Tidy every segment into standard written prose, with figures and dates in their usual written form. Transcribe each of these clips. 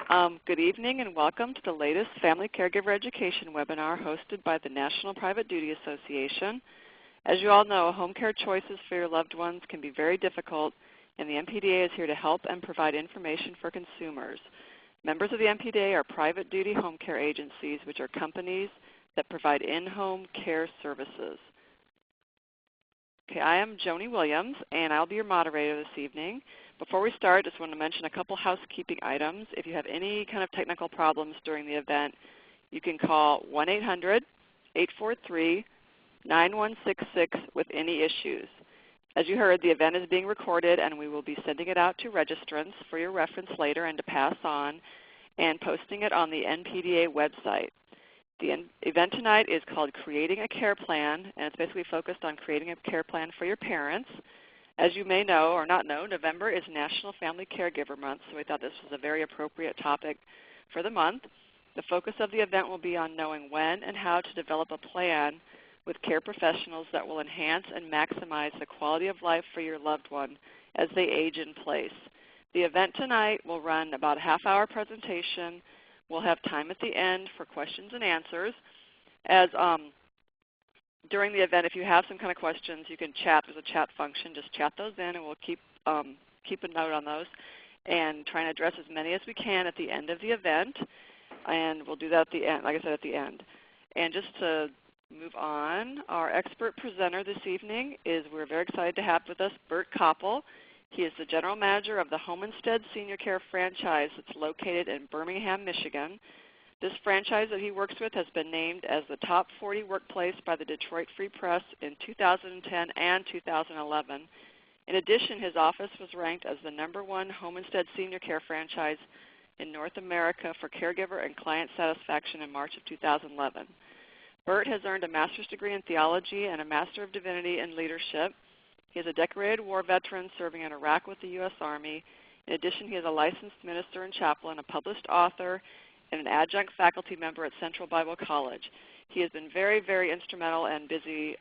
Good evening and welcome to the latest Family Caregiver Education webinar hosted by the National Private Duty Association. As you all know, home care choices for your loved ones can be very difficult, and the NPDA is here to help and provide information for consumers. Members of the NPDA are private duty home care agencies, which are companies that provide in-home care services. Okay, I am Joni Williams, and I'll be your moderator this evening. Before we start, I just want to mention a couple housekeeping items. If you have any kind of technical problems during the event, you can call 1-800-843-9166 with any issues. As you heard, the event is being recorded, and we will be sending it out to registrants for your reference later and to pass on, and posting it on the NPDA website. The event tonight is called Creating a Care Plan, and it's basically focused on creating a care plan for your parents. As you may know or not know, November is National Family Caregiver Month, so we thought this was a very appropriate topic for the month. The focus of the event will be on knowing when and how to develop a plan with care professionals that will enhance and maximize the quality of life for your loved one as they age in place. The event tonight will run about a half-hour presentation. We'll have time at the end for questions and answers. During the event, if you have some kind of questions, you can chat. There's a chat function. Just chat those in, and we'll keep a note on those and try and address as many as we can at the end of the event. And we'll do that at the end, like I said, at the end. And just to move on, our expert presenter this evening we're very excited to have with us Bert Koppel. He is the General Manager of the Homestead Senior Care franchise that's located in Birmingham, Michigan. This franchise that he works with has been named as the top 40 workplace by the Detroit Free Press in 2010 and 2011. In addition, his office was ranked as the #1 Homestead Senior Care franchise in North America for caregiver and client satisfaction in March of 2011. Bert has earned a master's degree in theology and a Master of Divinity in leadership. He is a decorated war veteran serving in Iraq with the U.S. Army. In addition, he is a licensed minister and chaplain, a published author, and an adjunct faculty member at Central Bible College. He has been very, very instrumental and busy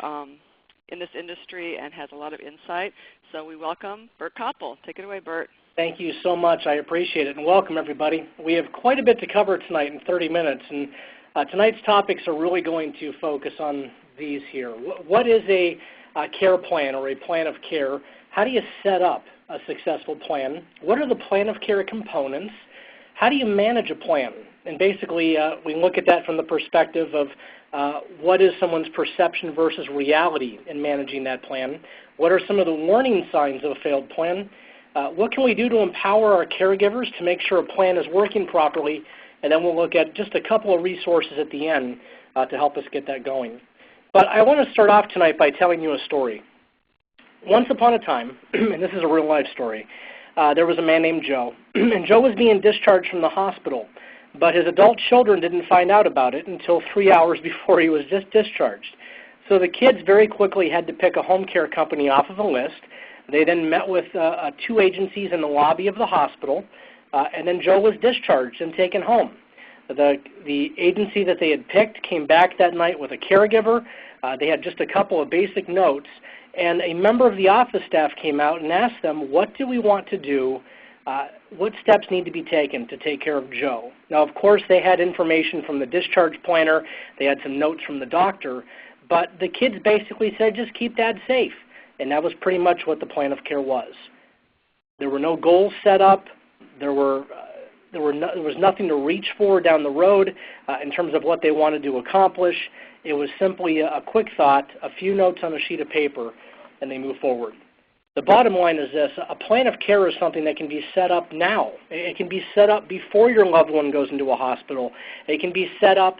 in this industry and has a lot of insight. So we welcome Bert Koppel. Take it away, Bert. Thank you so much. I appreciate it, and welcome, everybody. We have quite a bit to cover tonight in 30 minutes, and tonight's topics are really going to focus on these here. What is a care plan or a plan of care? How do you set up a successful plan? What are the plan of care components? How do you manage a plan? And basically, we look at that from the perspective of what is someone's perception versus reality in managing that plan? What are some of the warning signs of a failed plan? What can we do to empower our caregivers to make sure a plan is working properly? And then we'll look at just a couple of resources at the end to help us get that going. But I want to start off tonight by telling you a story. Once upon a time, and this is a real-life story, there was a man named Joe, and Joe was being discharged from the hospital, but his adult children didn't find out about it until 3 hours before he was just discharged. So the kids very quickly had to pick a home care company off of the list. They then met with 2 agencies in the lobby of the hospital, and then Joe was discharged and taken home. The agency that they had picked came back that night with a caregiver. They had just a couple of basic notes, and a member of the office staff came out and asked them, what do we want to do? What steps need to be taken to take care of Joe? Now, of course, they had information from the discharge planner. They had some notes from the doctor. But the kids basically said, just keep Dad safe. And that was pretty much what the plan of care was. There were no goals set up. There was nothing to reach for down the road in terms of what they wanted to accomplish. It was simply a quick thought, a few notes on a sheet of paper, and they move forward. The bottom line is this: a plan of care is something that can be set up now. It can be set up before your loved one goes into a hospital. It can be set up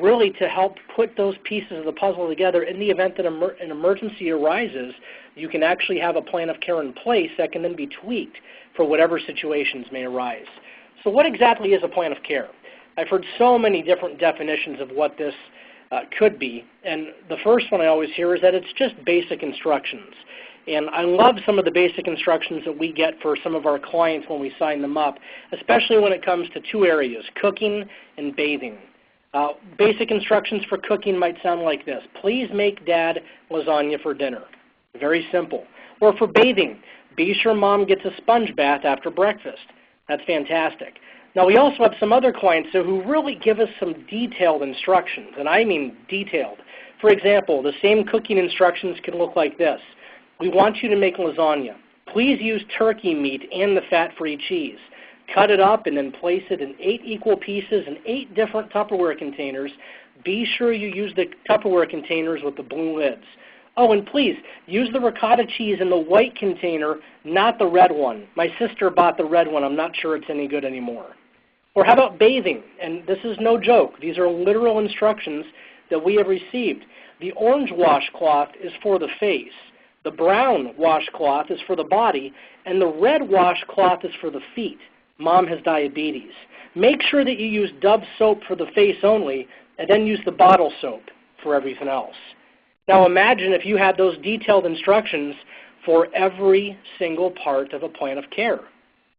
really to help put those pieces of the puzzle together. In the event that an emergency arises, you can actually have a plan of care in place that can then be tweaked for whatever situations may arise. So what exactly is a plan of care? I've heard so many different definitions of what this could be, and the first one I always hear is that it's just basic instructions. And I love some of the basic instructions that we get for some of our clients when we sign them up, especially when it comes to 2 areas, cooking and bathing. Basic instructions for cooking might sound like this: please make Dad lasagna for dinner. Very simple. Or for bathing, be sure Mom gets a sponge bath after breakfast. That's fantastic. Now, we also have some other clients who really give us some detailed instructions, and I mean detailed. For example, the same cooking instructions can look like this. We want you to make lasagna. Please use turkey meat and the fat-free cheese. Cut it up and then place it in 8 equal pieces in 8 different Tupperware containers. Be sure you use the Tupperware containers with the blue lids. Oh, and please, use the ricotta cheese in the white container, not the red one. My sister bought the red one. I'm not sure it's any good anymore. Or how about bathing? And this is no joke. These are literal instructions that we have received. The orange washcloth is for the face. The brown washcloth is for the body. And the red washcloth is for the feet. Mom has diabetes. Make sure that you use Dove soap for the face only, and then use the bottle soap for everything else. Now imagine if you had those detailed instructions for every single part of a plan of care.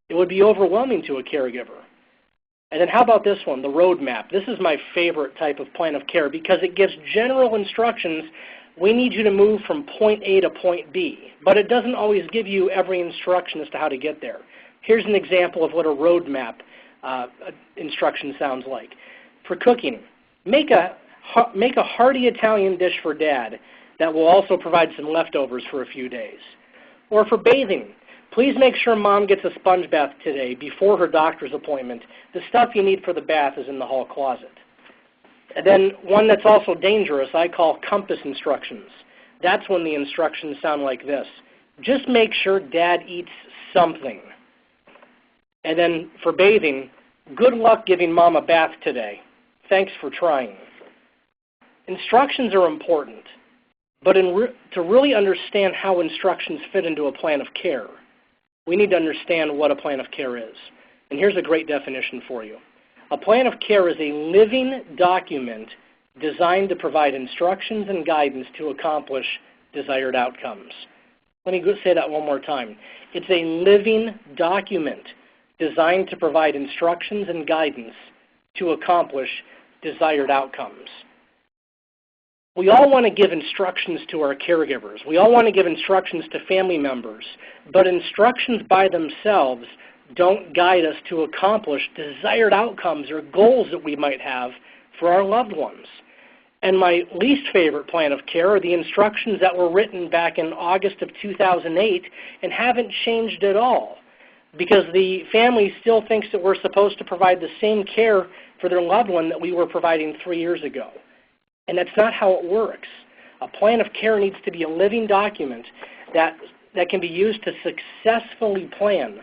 It would be overwhelming to a caregiver. And then how about this one, the roadmap? This is my favorite type of plan of care because it gives general instructions. We need you to move from point A to point B, but it doesn't always give you every instruction as to how to get there. Here's an example of what a roadmap instruction sounds like. For cooking, make a hearty Italian dish for Dad that will also provide some leftovers for a few days. Or for bathing, please make sure Mom gets a sponge bath today before her doctor's appointment. The stuff you need for the bath is in the hall closet. And then one that's also dangerous I call compass instructions. That's when the instructions sound like this. Just make sure Dad eats something. And then for bathing, good luck giving Mom a bath today. Thanks for trying. Instructions are important, but to really understand how instructions fit into a plan of care, we need to understand what a plan of care is. And here's a great definition for you. A plan of care is a living document designed to provide instructions and guidance to accomplish desired outcomes. Let me say that one more time. It's a living document designed to provide instructions and guidance to accomplish desired outcomes. We all want to give instructions to our caregivers. We all want to give instructions to family members, but instructions by themselves don't guide us to accomplish desired outcomes or goals that we might have for our loved ones. And my least favorite plan of care are the instructions that were written back in August of 2008 and haven't changed at all, because the family still thinks that we're supposed to provide the same care for their loved one that we were providing 3 years ago. And that's not how it works. A plan of care needs to be a living document that can be used to successfully plan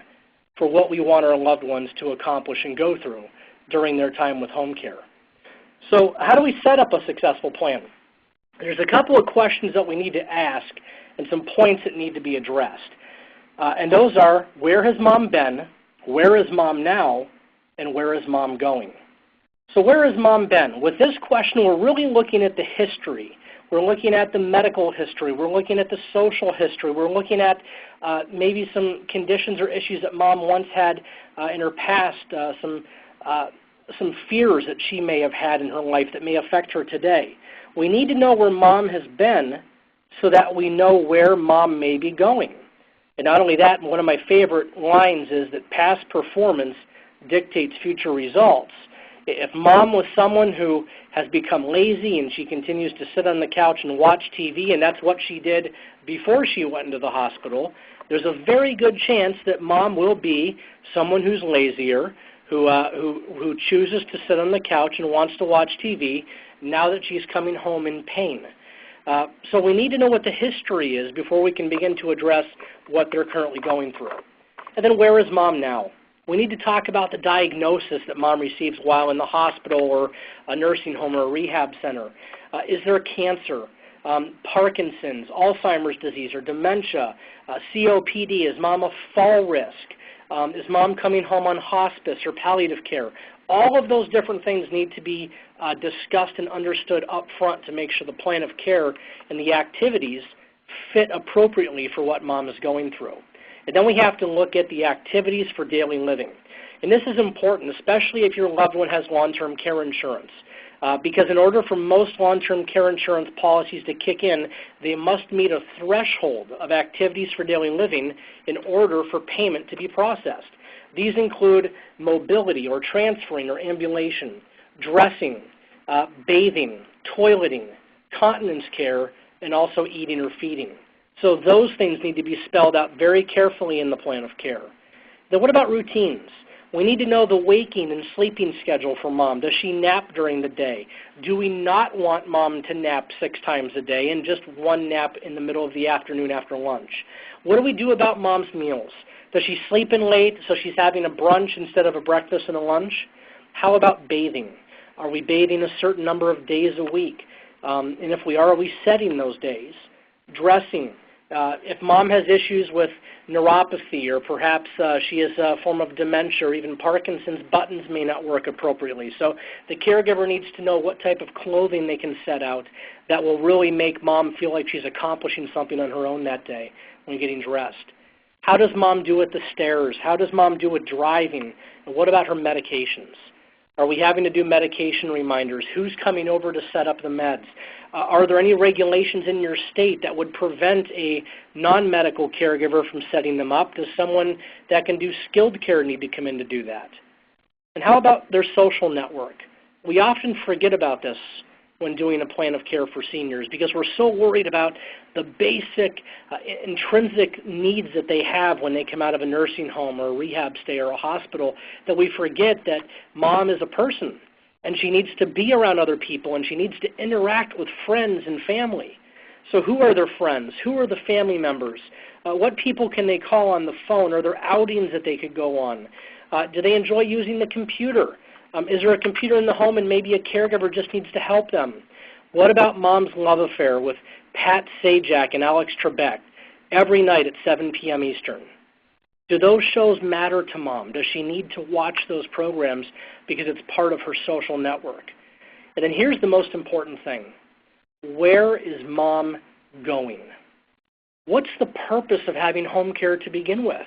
for what we want our loved ones to accomplish and go through during their time with home care. So how do we set up a successful plan? There's a couple of questions that we need to ask and some points that need to be addressed. And those are, where has Mom been, where is Mom now, and where is Mom going? So where has Mom been? With this question, we're really looking at the history. We're looking at the medical history. We're looking at the social history. We're looking at maybe some conditions or issues that Mom once had in her past, some fears that she may have had in her life that may affect her today. We need to know where Mom has been so that we know where Mom may be going. And not only that, one of my favorite lines is that past performance dictates future results. If Mom was someone who has become lazy and she continues to sit on the couch and watch TV, and that's what she did before she went into the hospital, there's a very good chance that Mom will be someone who's lazier, who chooses to sit on the couch and wants to watch TV now that she's coming home in pain. So we need to know what the history is before we can begin to address what they're currently going through. And then where is Mom now? We need to talk about the diagnosis that Mom receives while in the hospital or a nursing home or a rehab center. Is there cancer, Parkinson's, Alzheimer's disease, or dementia, COPD? Is Mom a fall risk? Is Mom coming home on hospice or palliative care? All of those different things need to be discussed and understood up front to make sure the plan of care and the activities fit appropriately for what Mom is going through. And then we have to look at the activities for daily living. And this is important, especially if your loved one has long-term care insurance. Because in order for most long-term care insurance policies to kick in, they must meet a threshold of activities for daily living in order for payment to be processed. These include mobility or transferring or ambulation, dressing, bathing, toileting, continence care, and also eating or feeding. So those things need to be spelled out very carefully in the plan of care. Then what about routines? We need to know the waking and sleeping schedule for mom. Does she nap during the day? Do we not want mom to nap 6 times a day and just one nap in the middle of the afternoon after lunch? What do we do about mom's meals? Does she sleep in late so she's having a brunch instead of a breakfast and a lunch? How about bathing? Are we bathing a certain number of days a week? And if we are we setting those days? Dressing. If mom has issues with neuropathy or perhaps she has a form of dementia or even Parkinson's, buttons may not work appropriately. So the caregiver needs to know what type of clothing they can set out that will really make mom feel like she's accomplishing something on her own that day when getting dressed. How does mom do with the stairs? How does mom do with driving? And what about her medications? Are we having to do medication reminders? Who's coming over to set up the meds? Are there any regulations in your state that would prevent a non-medical caregiver from setting them up? Does someone that can do skilled care need to come in to do that? And how about their social network? We often forget about this when doing a plan of care for seniors because we're so worried about the basic intrinsic needs that they have when they come out of a nursing home or a rehab stay or a hospital that we forget that mom is a person and she needs to be around other people and she needs to interact with friends and family. So who are their friends? Who are the family members? What people can they call on the phone? Are there outings that they could go on? Do they enjoy using the computer? Is there a computer in the home and maybe a caregiver just needs to help them? What about mom's love affair with Pat Sajak and Alex Trebek every night at 7 p.m. Eastern? Do those shows matter to mom? Does she need to watch those programs because it's part of her social network? And then here's the most important thing. Where is mom going? What's the purpose of having home care to begin with?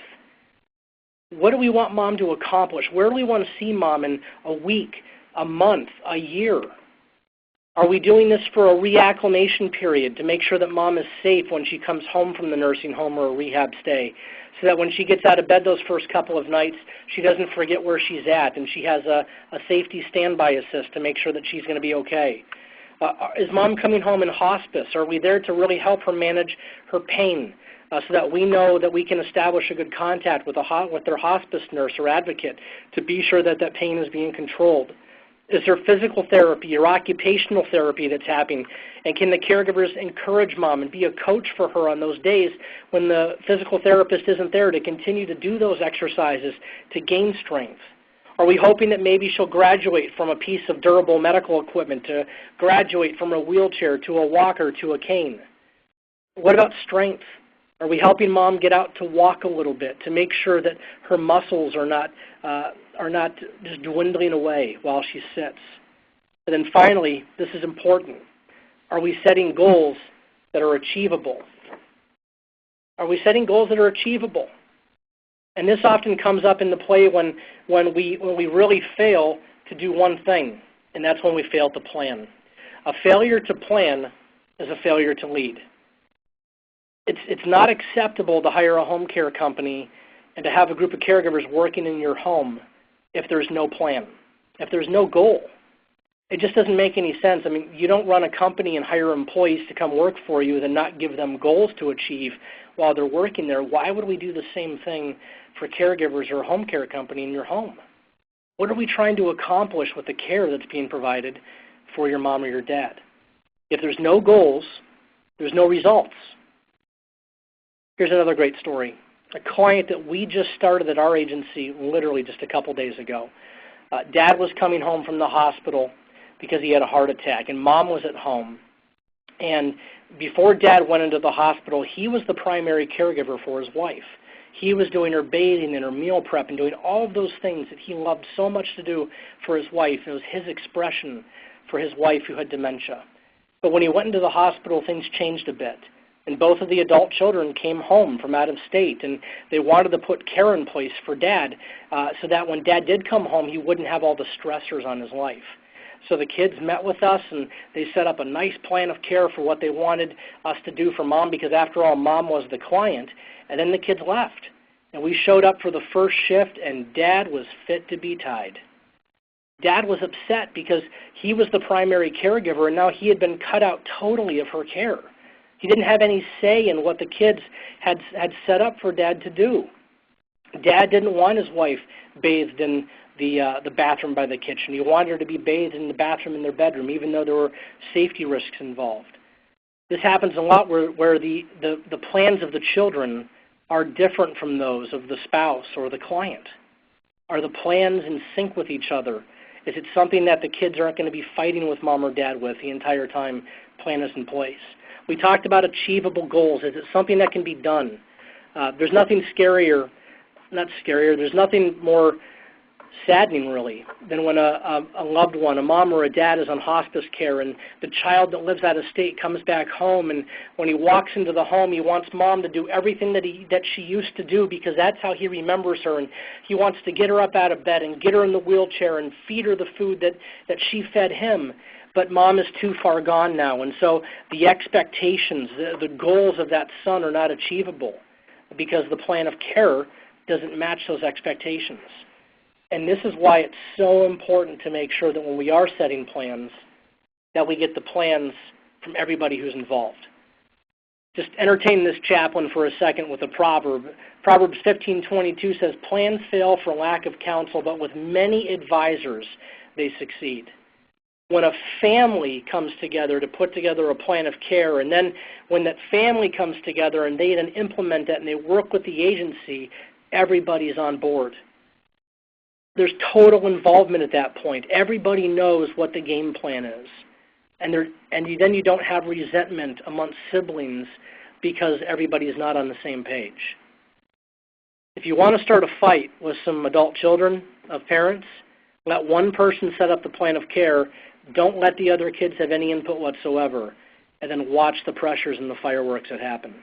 What do we want mom to accomplish? Where do we want to see mom in a week, a month, a year? Are we doing this for a reacclimation period to make sure that mom is safe when she comes home from the nursing home or a rehab stay so that when she gets out of bed those first couple of nights, she doesn't forget where she's at and she has a safety standby assist to make sure that she's going to be okay? Is mom coming home in hospice? Are we there to really help her manage her pain? So that we know that we can establish a good contact with their hospice nurse or advocate to be sure that that pain is being controlled. Is there physical therapy or occupational therapy that's happening? And can the caregivers encourage mom and be a coach for her on those days when the physical therapist isn't there to continue to do those exercises to gain strength? Are we hoping that maybe she'll graduate from a piece of durable medical equipment to graduate from a wheelchair to a walker to a cane? What about strength? Are we helping mom get out to walk a little bit to make sure that her muscles are not just dwindling away while she sits? And then finally, this is important. Are we setting goals that are achievable? Are we setting goals that are achievable? And this often comes up into play when we really fail to do one thing, and that's when we fail to plan. A failure to plan is a failure to lead. It's not acceptable to hire a home care company and to have a group of caregivers working in your home if there's no plan, if there's no goal. It just doesn't make any sense. I mean, you don't run a company and hire employees to come work for you and not give them goals to achieve while they're working there. Why would we do the same thing for caregivers or a home care company in your home? What are we trying to accomplish with the care that's being provided for your mom or your dad? If there's no goals, there's no results. Here's another great story. A client that we just started at our agency literally just a couple days ago. Dad was coming home from the hospital because he had a heart attack, and mom was at home. And before dad went into the hospital, he was the primary caregiver for his wife. He was doing her bathing and her meal prep and doing all of those things that he loved so much to do for his wife. It was his expression for his wife who had dementia. But when he went into the hospital, things changed a bit. And both of the adult children came home from out of state, and they wanted to put care in place for Dad so that when Dad did come home, he wouldn't have all the stressors on his life. So the kids met with us, and they set up a nice plan of care for what they wanted us to do for Mom, because after all, Mom was the client. And then the kids left. And we showed up for the first shift, and Dad was fit to be tied. Dad was upset because he was the primary caregiver, and now he had been cut out totally of her care. He didn't have any say in what the kids had set up for Dad to do. Dad didn't want his wife bathed in the bathroom by the kitchen. He wanted her to be bathed in the bathroom in their bedroom, even though there were safety risks involved. This happens a lot where the plans of the children are different from those of the spouse or the client. Are the plans in sync with each other? Is it something that the kids aren't going to be fighting with mom or dad with the entire time plan is in place? We talked about achievable goals. Is it something that can be done? There's nothing there's nothing more saddening, really, than when a loved one, a mom or a dad, is on hospice care and the child that lives out of state comes back home, and when he walks into the home, he wants mom to do everything that she used to do because that's how he remembers her, and he wants to get her up out of bed and get her in the wheelchair and feed her the food that she fed him. But mom is too far gone now, and so the expectations, the goals of that son are not achievable because the plan of care doesn't match those expectations. And this is why it's so important to make sure that when we are setting plans, that we get the plans from everybody who's involved. Just entertain this chaplain for a second with a proverb. Proverbs 15:22 says, "Plans fail for lack of counsel, but with many advisors they succeed." When a family comes together to put together a plan of care, and then when that family comes together and they then implement that and they work with the agency, everybody's on board. There's total involvement at that point. Everybody knows what the game plan is. And then you don't have resentment amongst siblings because everybody is not on the same page. If you want to start a fight with some adult children of parents, let one person set up the plan of care. Don't let the other kids have any input whatsoever. And then watch the pressures and the fireworks that happen.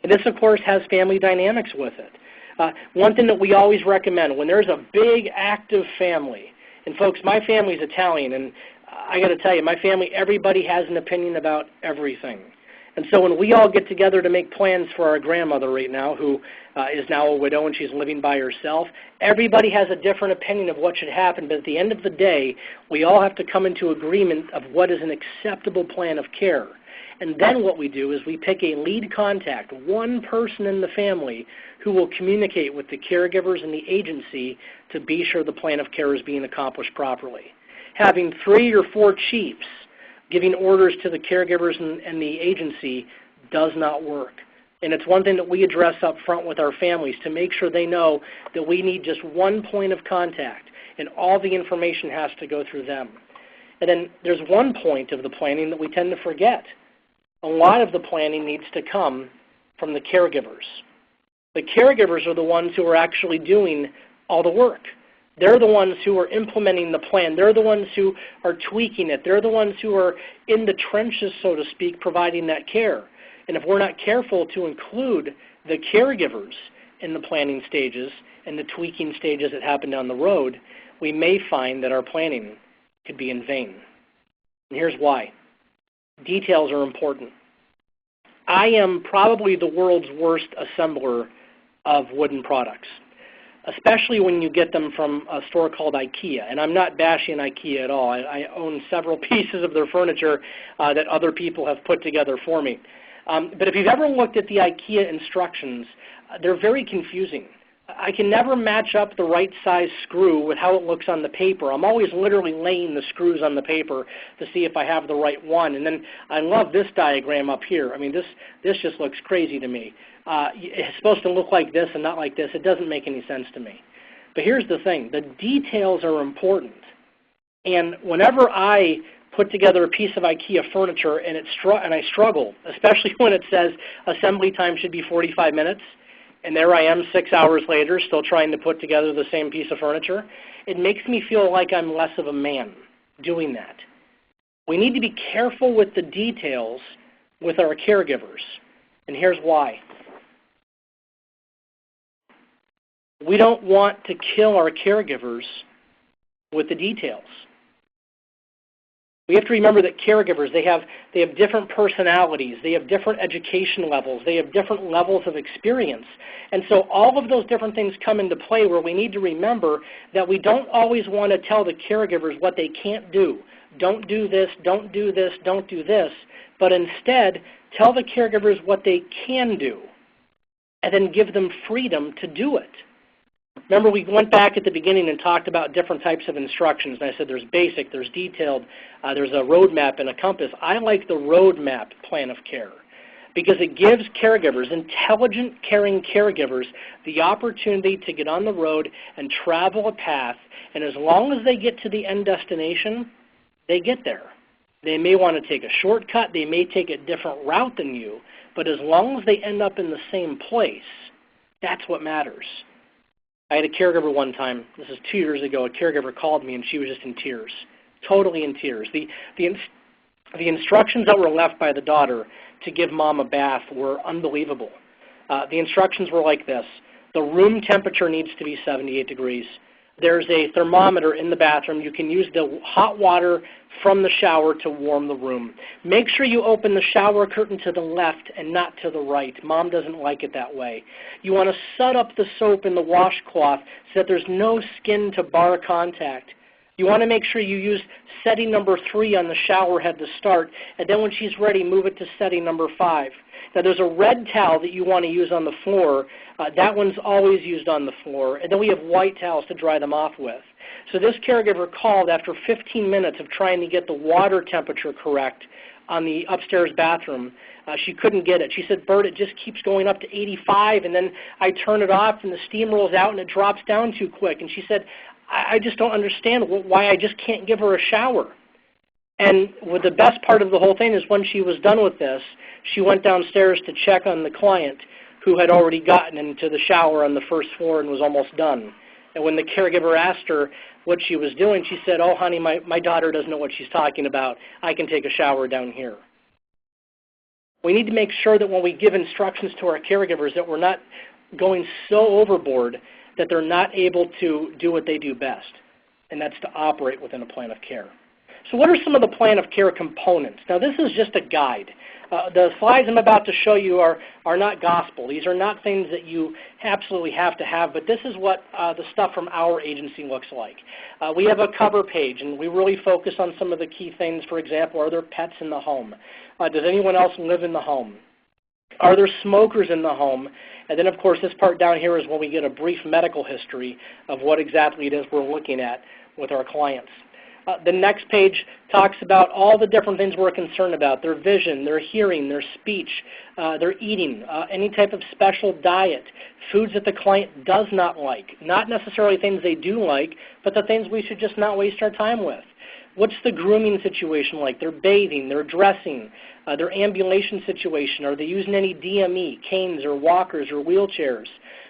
And this, of course, has family dynamics with it. One thing that we always recommend, when there's a big, active family, and folks, my family's Italian, and I got to tell you, my family, everybody has an opinion about everything. And so when we all get together to make plans for our grandmother right now, who is now a widow and she's living by herself, everybody has a different opinion of what should happen, but at the end of the day, we all have to come into agreement of what is an acceptable plan of care. And then what we do is we pick a lead contact, one person in the family who will communicate with the caregivers and the agency to be sure the plan of care is being accomplished properly. Having 3 or 4 chiefs giving orders to the caregivers and the agency does not work. And it's one thing that we address up front with our families to make sure they know that we need just one point of contact and all the information has to go through them. And then there's one point of the planning that we tend to forget. A lot of the planning needs to come from the caregivers. The caregivers are the ones who are actually doing all the work. They're the ones who are implementing the plan. They're the ones who are tweaking it. They're the ones who are in the trenches, so to speak, providing that care. And if we're not careful to include the caregivers in the planning stages and the tweaking stages that happen down the road, we may find that our planning could be in vain. And here's why. Details are important. I am probably the world's worst assembler of wooden products, especially when you get them from a store called IKEA. And I'm not bashing IKEA at all. I own several pieces of their furniture that other people have put together for me. But if you've ever looked at the IKEA instructions, they're very confusing. I can never match up the right size screw with how it looks on the paper. I'm always literally laying the screws on the paper to see if I have the right one. And then I love this diagram up here. I mean, this just looks crazy to me. It's supposed to look like this and not like this. It doesn't make any sense to me. But here's the thing. The details are important. And whenever I put together a piece of IKEA furniture and I struggle, especially when it says assembly time should be 45 minutes, and there I am 6 hours later still trying to put together the same piece of furniture, it makes me feel like I'm less of a man doing that. We need to be careful with the details with our caregivers, and here's why. We don't want to kill our caregivers with the details. We have to remember that caregivers, they have different personalities, they have different education levels, they have different levels of experience. And so all of those different things come into play where we need to remember that we don't always want to tell the caregivers what they can't do. Don't do this, don't do this, don't do this. But instead, tell the caregivers what they can do and then give them freedom to do it. Remember, we went back at the beginning and talked about different types of instructions. And I said there's basic, there's detailed, there's a roadmap and a compass. I like the roadmap plan of care because it gives caregivers, intelligent, caring caregivers, the opportunity to get on the road and travel a path. And as long as they get to the end destination, they get there. They may want to take a shortcut. They may take a different route than you. But as long as they end up in the same place, that's what matters. I had a caregiver one time, this is 2 years ago, a caregiver called me and she was just in tears, totally in tears. The instructions that were left by the daughter to give mom a bath were unbelievable. The instructions were like this. The room temperature needs to be 78 degrees. There's a thermometer in the bathroom. You can use the hot water from the shower to warm the room. Make sure you open the shower curtain to the left and not to the right. Mom doesn't like it that way. You want to set up the soap in the washcloth so that there's no skin to bar contact. You want to make sure you use setting number 3 on the shower head to start, and then when she's ready, move it to setting number 5. Now, there's a red towel that you want to use on the floor. That one's always used on the floor. And then we have white towels to dry them off with. So this caregiver called after 15 minutes of trying to get the water temperature correct on the upstairs bathroom. She couldn't get it. She said, Bert, it just keeps going up to 85, and then I turn it off, and the steam rolls out, and it drops down too quick. And she said, I just don't understand why I just can't give her a shower. And the best part of the whole thing is when she was done with this, she went downstairs to check on the client who had already gotten into the shower on the first floor and was almost done. And when the caregiver asked her what she was doing, she said, oh, honey, my daughter doesn't know what she's talking about. I can take a shower down here. We need to make sure that when we give instructions to our caregivers that we're not going so overboard that they're not able to do what they do best, and that's to operate within a plan of care. So what are some of the plan of care components? Now, this is just a guide. The slides I'm about to show you are not gospel. These are not things that you absolutely have to have, but this is what the stuff from our agency looks like. We have a cover page, and we really focus on some of the key things. For example, are there pets in the home? Does anyone else live in the home? Are there smokers in the home? And then, of course, this part down here is when we get a brief medical history of what exactly it is we're looking at with our clients. The next page talks about all the different things we're concerned about, their vision, their hearing, their speech, their eating, any type of special diet, foods that the client does not like, not necessarily things they do like, but the things we should just not waste our time with. What's the grooming situation like? Their bathing, their dressing, their ambulation situation. Are they using any DME, canes or walkers or wheelchairs?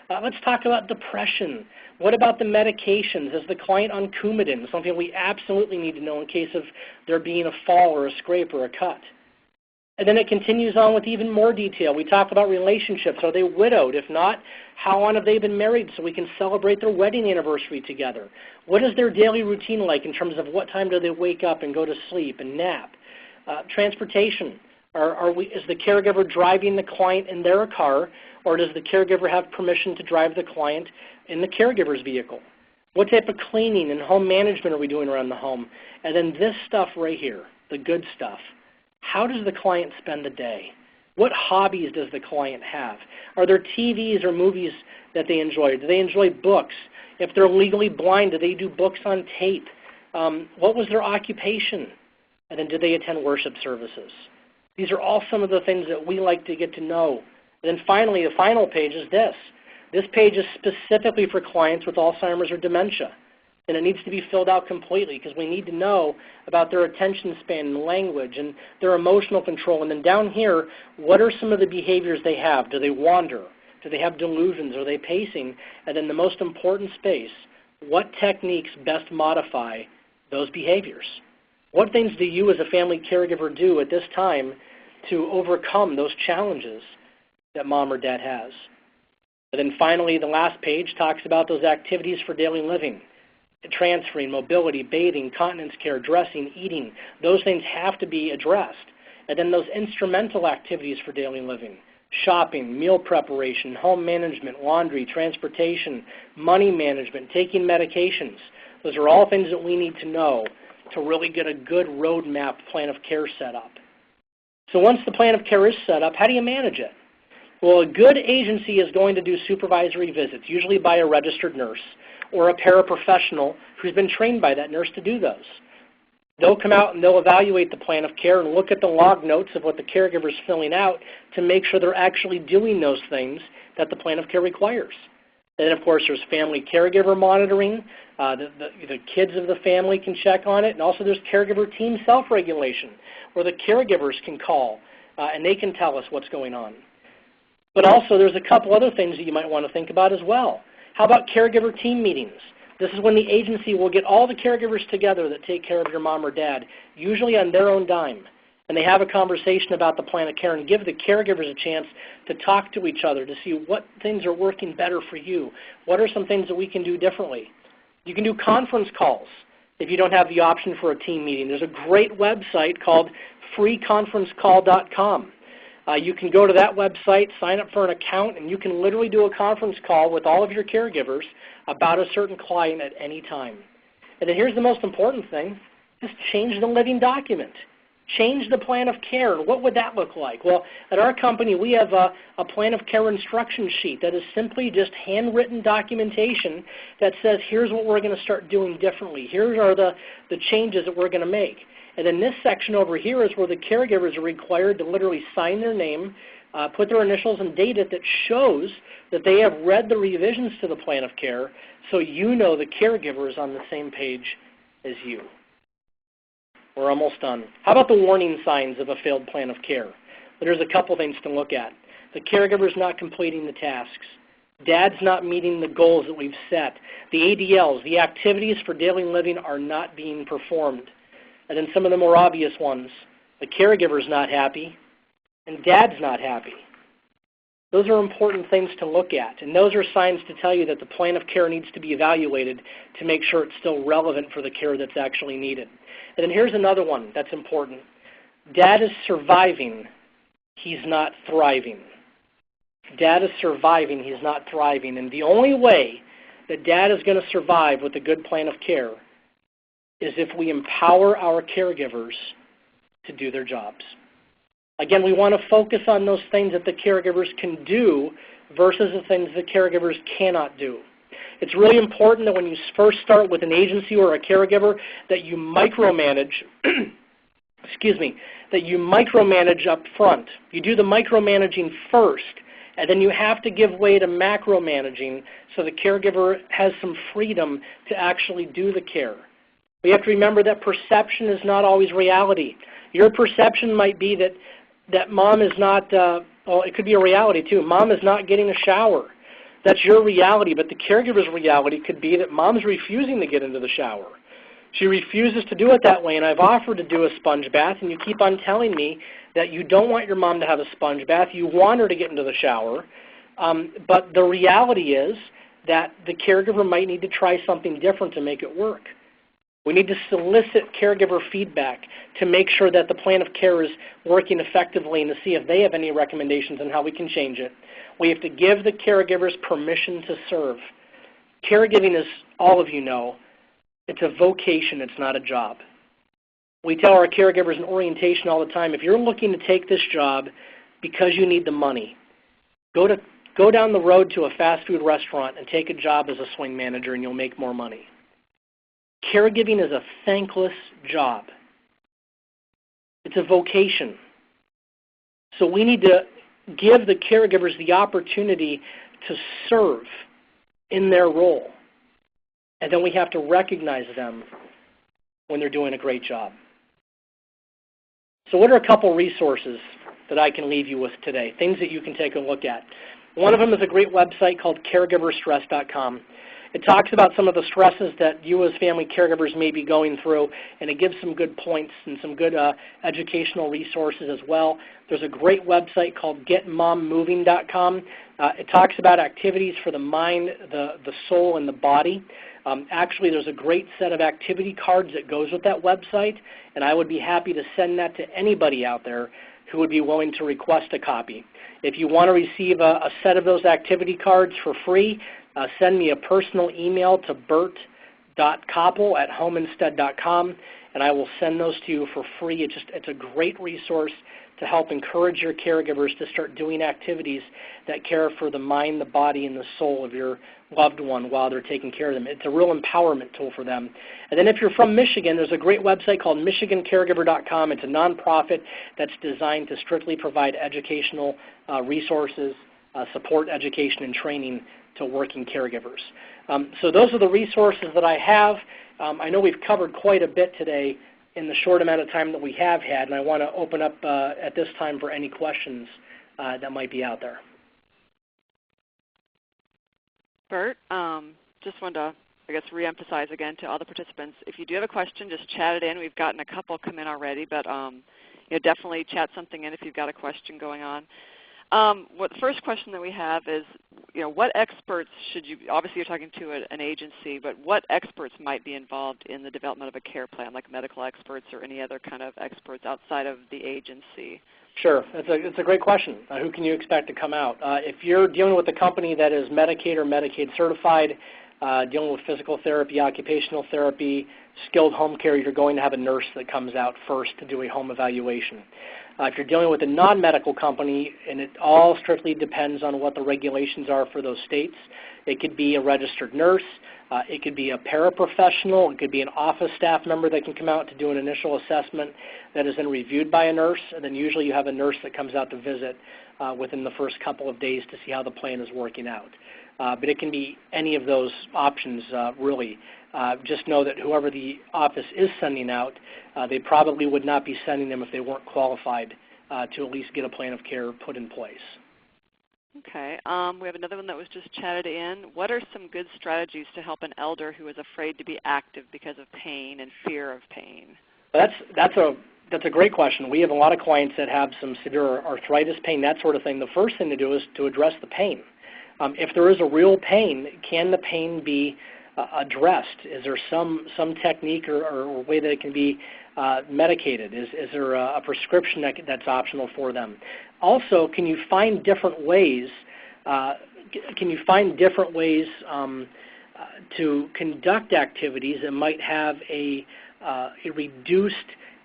Let's talk about depression. What about the medications? Is the client on Coumadin, something we absolutely need to know in case of there being a fall or a scrape or a cut? And then it continues on with even more detail. We talk about relationships. Are they widowed? If not, how long have they been married so we can celebrate their wedding anniversary together? What is their daily routine like in terms of what time do they wake up and go to sleep and nap? Transportation. Is the caregiver driving the client in their car, or does the caregiver have permission to drive the client in the caregiver's vehicle? What type of cleaning and home management are we doing around the home? And then this stuff right here, the good stuff. How does the client spend the day? What hobbies does the client have? Are there TVs or movies that they enjoy? Do they enjoy books? If they're legally blind, do they do books on tape? What was their occupation? And then do they attend worship services? These are all some of the things that we like to get to know. And then finally, the final page is this. This page is specifically for clients with Alzheimer's or dementia. And it needs to be filled out completely because we need to know about their attention span and language and their emotional control. And then down here, what are some of the behaviors they have? Do they wander? Do they have delusions? Are they pacing? And then the most important space, what techniques best modify those behaviors? What things do you as a family caregiver do at this time to overcome those challenges that mom or dad has? And then finally, the last page talks about those activities for daily living. transferring, mobility, bathing, continence care, dressing, eating. Those things have to be addressed. And then those instrumental activities for daily living: shopping, meal preparation, home management, laundry, transportation, money management, taking medications. Those are all things that we need to know to really get a good roadmap plan of care set up. So once the plan of care is set up, how do you manage it? Well, a good agency is going to do supervisory visits, usually by a registered nurse or a paraprofessional who's been trained by that nurse to do those. They'll come out and they'll evaluate the plan of care and look at the log notes of what the caregiver is filling out to make sure they're actually doing those things that the plan of care requires. And then, of course, there's family caregiver monitoring. The kids of the family can check on it. And also there's caregiver team self-regulation, where the caregivers can call and they can tell us what's going on. But also there's a couple other things that you might want to think about as well. How about caregiver team meetings? This is when the agency will get all the caregivers together that take care of your mom or dad, usually on their own dime. And they have a conversation about the plan of care and give the caregivers a chance to talk to each other to see what things are working better for you. What are some things that we can do differently? You can do conference calls if you don't have the option for a team meeting. There's a great website called freeconferencecall.com. You can go to that website, sign up for an account, and you can literally do a conference call with all of your caregivers about a certain client at any time. And then here's the most important thing: just change the living document. Change the plan of care. What would that look like? Well, at our company, we have a plan of care instruction sheet that is simply just handwritten documentation that says, here's what we're going to start doing differently. Here are the changes that we're going to make. And then this section over here is where the caregivers are required to literally sign their name, put their initials and date it, that shows that they have read the revisions to the plan of care, so you know the caregiver is on the same page as you. We're almost done. How about the warning signs of a failed plan of care? There's a couple things to look at. The caregiver's not completing the tasks. Dad's not meeting the goals that we've set. The ADLs, the activities for daily living, are not being performed. And then some of the more obvious ones: the caregiver's not happy and Dad's not happy. Those are important things to look at, and those are signs to tell you that the plan of care needs to be evaluated to make sure it's still relevant for the care that's actually needed. And then here's another one that's important. Dad is surviving, he's not thriving. Dad is surviving, he's not thriving. And the only way that Dad is going to survive with a good plan of care is if we empower our caregivers to do their jobs. Again, we want to focus on those things that the caregivers can do versus the things the caregivers cannot do. It's really important that when you first start with an agency or a caregiver that you micromanage, that you micromanage up front. You do the micromanaging first, and then you have to give way to macromanaging so the caregiver has some freedom to actually do the care. We have to remember that perception is not always reality. Your perception might be that mom is not, well, it could be a reality too. Mom is not getting a shower. That's your reality, but the caregiver's reality could be that mom's refusing to get into the shower. She refuses to do it that way, and I've offered to do a sponge bath, and you keep on telling me that you don't want your mom to have a sponge bath. You want her to get into the shower, but the reality is that the caregiver might need to try something different to make it work. We need to solicit caregiver feedback to make sure that the plan of care is working effectively and to see if they have any recommendations on how we can change it. We have to give the caregivers permission to serve. Caregiving, as all of you know, it's a vocation, it's not a job. We tell our caregivers in orientation all the time, if you're looking to take this job because you need the money, go down the road to a fast food restaurant and take a job as a swing manager and you'll make more money. Caregiving is a thankless job. It's a vocation. So we need to give the caregivers the opportunity to serve in their role. And then we have to recognize them when they're doing a great job. So what are a couple resources that I can leave you with today, things that you can take a look at? One of them is a great website called caregiverstress.com. It talks about some of the stresses that you as family caregivers may be going through, and it gives some good points and some good educational resources as well. There's a great website called getmommoving.com. It talks about activities for the mind, the soul, and the body. Actually, there's a great set of activity cards that goes with that website, and I would be happy to send that to anybody out there who would be willing to request a copy. If you want to receive a set of those activity cards for free, send me a personal email to bert.koppel@homeinstead.com, and I will send those to you for free. It's a great resource to help encourage your caregivers to start doing activities that care for the mind, the body, and the soul of your loved one while they're taking care of them. It's a real empowerment tool for them. And then if you're from Michigan, there's a great website called MichiganCaregiver.com. It's a nonprofit that's designed to strictly provide educational resources, support education and training to working caregivers. So those are the resources that I have. I know we've covered quite a bit today in the short amount of time that we have had, and I want to open up at this time for any questions that might be out there. Bert, just wanted to, I guess, reemphasize again to all the participants, if you do have a question, just chat it in. We've gotten a couple come in already, but definitely chat something in if you've got a question going on. The first question that we have is, what experts should you, obviously you're talking to an agency, but what experts might be involved in the development of a care plan, like medical experts or any other kind of experts outside of the agency? Sure. It's a great question. Who can you expect to come out? If you're dealing with a company that is Medicaid or Medicaid certified, dealing with physical therapy, occupational therapy, skilled home care, you're going to have a nurse that comes out first to do a home evaluation. If you're dealing with a non-medical company, and it all strictly depends on what the regulations are for those states, it could be a registered nurse, it could be a paraprofessional, it could be an office staff member that can come out to do an initial assessment that is then reviewed by a nurse, and then usually you have a nurse that comes out to visit within the first couple of days to see how the plan is working out. But it can be any of those options, really. Just know that whoever the office is sending out, they probably would not be sending them if they weren't qualified to at least get a plan of care put in place. Okay. We have another one that was just chatted in. What are some good strategies to help an elder who is afraid to be active because of pain and fear of pain? That's a great question. We have a lot of clients that have some severe arthritis, pain, that sort of thing. The first thing to do is to address the pain. If there is a real pain, can the pain be addressed? Is there some technique or way that it can be medicated? Is there a prescription that's optional for them? Also, can you find different ways? To conduct activities that might have a reduced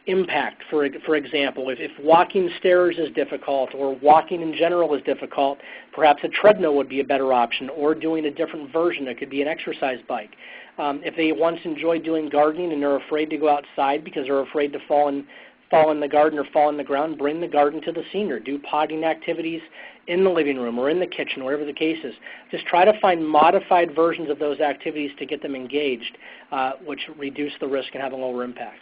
impact? For example, if walking stairs is difficult or walking in general is difficult, perhaps a treadmill would be a better option, or doing a different version. It could be an exercise bike. If they once enjoyed doing gardening and they're afraid to go outside because they're afraid to fall in the garden or fall in the ground, bring the garden to the senior. Do potting activities in the living room or in the kitchen, wherever the case is. Just try to find modified versions of those activities to get them engaged, which reduce the risk and have a lower impact.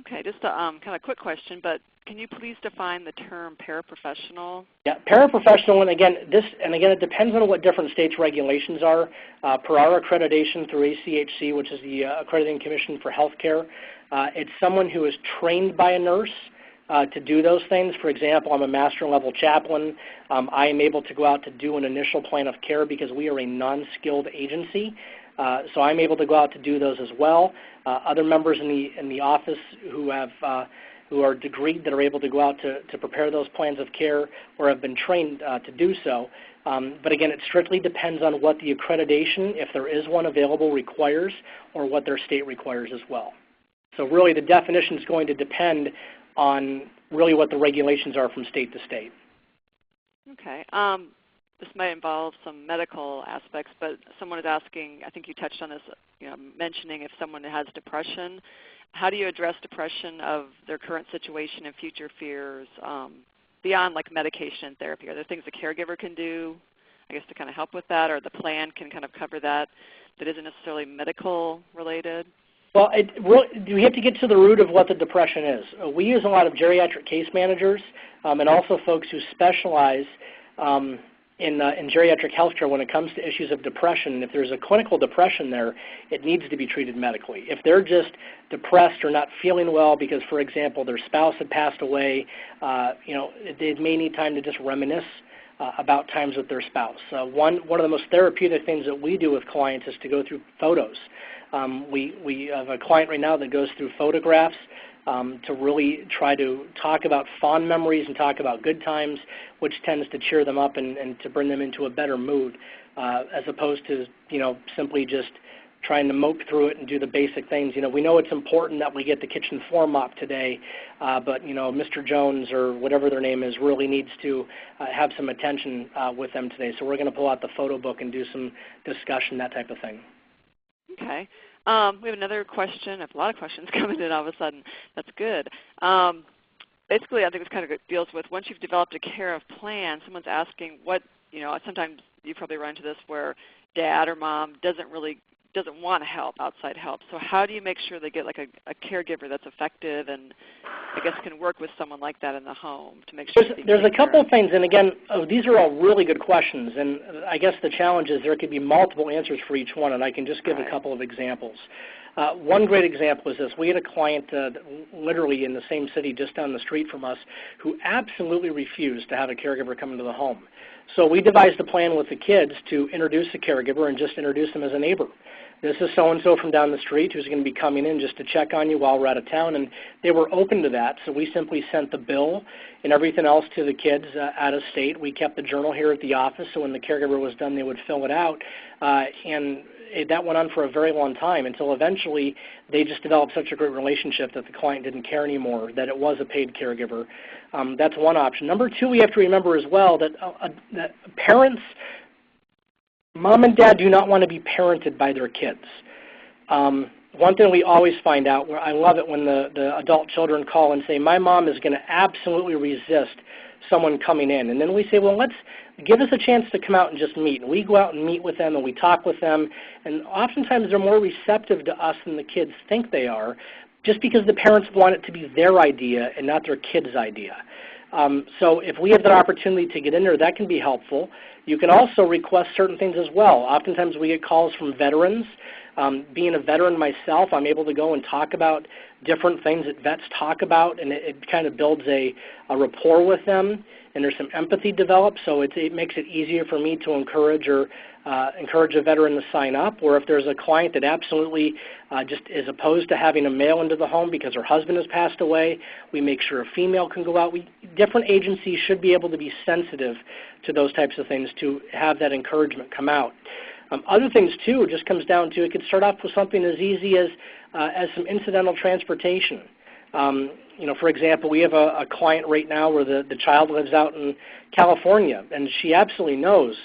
Okay, just a kind of quick question, but can you please define the term paraprofessional? Yeah, paraprofessional, and again, it depends on what different states' regulations are. Per our accreditation through ACHC, which is the Accrediting Commission for Healthcare, it's someone who is trained by a nurse to do those things. For example, I'm a master level chaplain. I am able to go out to do an initial plan of care because we are a non-skilled agency. So I'm able to go out to do those as well. Other members in the office who are degreed that are able to go out to prepare those plans of care or have been trained to do so. But again, it strictly depends on what the accreditation, if there is one available, requires, or what their state requires as well. So really the definition is going to depend on really what the regulations are from state to state. Okay. This might involve some medical aspects, but someone is asking, I think you touched on this, mentioning if someone has depression, how do you address depression of their current situation and future fears beyond like medication and therapy? Are there things a caregiver can do, I guess, to kind of help with that, or the plan can kind of cover that isn't necessarily medical related? Well, we have to get to the root of what the depression is. We use a lot of geriatric case managers and also folks who specialize in geriatric healthcare when it comes to issues of depression. If there's a clinical depression there, it needs to be treated medically. If they're just depressed or not feeling well because, for example, their spouse had passed away, they may need time to just reminisce about times with their spouse. One of the most therapeutic things that we do with clients is to go through photos. We have a client right now that goes through photographs to really try to talk about fond memories and talk about good times, which tends to cheer them up and to bring them into a better mood, as opposed to simply just trying to mope through it and do the basic things. We know it's important that we get the kitchen floor mopped today, but Mr. Jones or whatever their name is really needs to have some attention with them today. So we're going to pull out the photo book and do some discussion, that type of thing. Okay. We have another question. I have a lot of questions coming in all of a sudden. That's good. Basically, I think this kind of deals with once you've developed a care of plan, someone's asking what, sometimes you probably run into this where dad or mom doesn't want help, outside help. So how do you make sure they get like a caregiver that's effective and I guess can work with someone like that in the home to make sure There's a couple of things, and again, these are all really good questions, and I guess the challenge is there could be multiple answers for each one, and I can just give a couple of examples. One great example is this. We had a client literally in the same city just down the street from us who absolutely refused to have a caregiver come into the home. So we devised a plan with the kids to introduce a caregiver and just introduce them as a neighbor. This is so-and-so from down the street who's going to be coming in just to check on you while we're out of town, and they were open to that, so we simply sent the bill and everything else to the kids out of state. We kept the journal here at the office, so when the caregiver was done, they would fill it out, and that went on for a very long time until eventually they just developed such a great relationship that the client didn't care anymore, that it was a paid caregiver. That's one option. Number two, we have to remember as well that parents, mom and dad do not want to be parented by their kids. One thing we always find out, where I love it when the adult children call and say, my mom is going to absolutely resist someone coming in. And then we say, well, let's give us a chance to come out and just meet. And we go out and meet with them and we talk with them. And oftentimes they're more receptive to us than the kids think they are, just because the parents want it to be their idea and not their kid's idea. So if we have that opportunity to get in there, that can be helpful. You can also request certain things as well. Oftentimes we get calls from veterans. Being a veteran myself, I'm able to go and talk about different things that vets talk about, and it kind of builds a rapport with them, and there's some empathy developed, so it makes it easier for me to encourage a veteran to sign up. Or if there's a client that absolutely just is opposed to having a male into the home because her husband has passed away, we make sure a female can go out. Different agencies should be able to be sensitive to those types of things to have that encouragement come out. Other things, too, it just comes down to, it could start off with something as easy as some incidental transportation. For example, we have a client right now where the child lives out in California, and she absolutely knows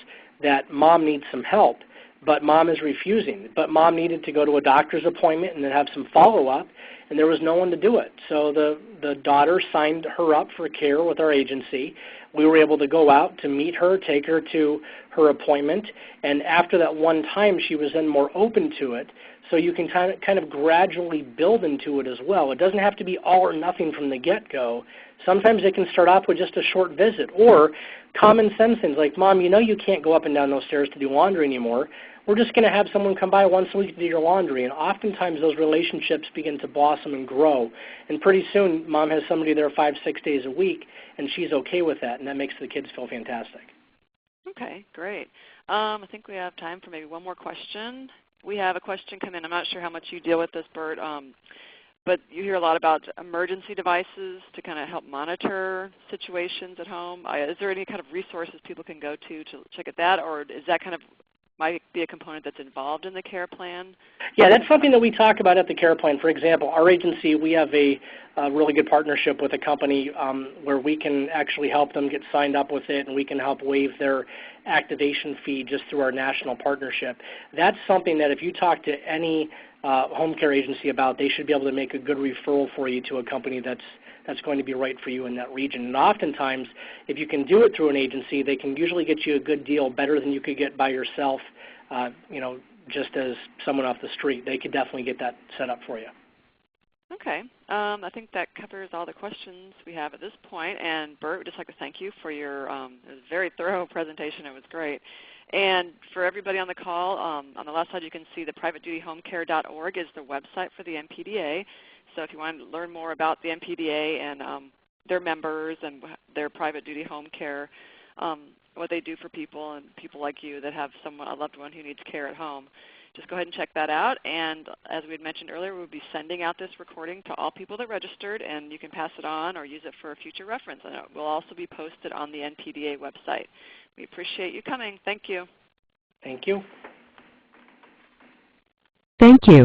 that mom needs some help, but mom is refusing. But mom needed to go to a doctor's appointment and then have some follow-up, and there was no one to do it. So the daughter signed her up for care with our agency. We were able to go out to meet her, take her to her appointment, and after that one time, she was then more open to it. So you can kind of gradually build into it as well. It doesn't have to be all or nothing from the get-go. Sometimes it can start off with just a short visit, or common sense things like, Mom, you can't go up and down those stairs to do laundry anymore. We're just going to have someone come by once a week to do your laundry. And oftentimes those relationships begin to blossom and grow. And pretty soon, Mom has somebody there 5-6 days a week, and she's okay with that, and that makes the kids feel fantastic. Okay, great. I think we have time for maybe one more question. We have a question come in. I'm not sure how much you deal with this, Bert, but you hear a lot about emergency devices to kind of help monitor situations at home. Is there any kind of resources people can go to check at that, or is that kind of might be a component that's involved in the care plan? Yeah, that's something that we talk about at the care plan. For example, our agency, we have a really good partnership with a company where we can actually help them get signed up with it, and we can help waive their activation fee just through our national partnership. That's something that if you talk to any home care agency about, they should be able to make a good referral for you to a company that's going to be right for you in that region. And oftentimes, if you can do it through an agency, they can usually get you a good deal, better than you could get by yourself, just as someone off the street. They could definitely get that set up for you. Okay. I think that covers all the questions we have at this point. And Bert, we'd just like to thank you for your it was a very thorough presentation. It was great. And for everybody on the call, on the left side you can see the privatedutyhomecare.org is the website for the MPDA. So if you want to learn more about the MPDA and their members and their private duty home care what they do for people and people like you that have a loved one who needs care at home. Just go ahead and check that out. And as we had mentioned earlier, we'll be sending out this recording to all people that registered, and you can pass it on or use it for a future reference. And it will also be posted on the NPDA website. We appreciate you coming. Thank you. Thank you. Thank you.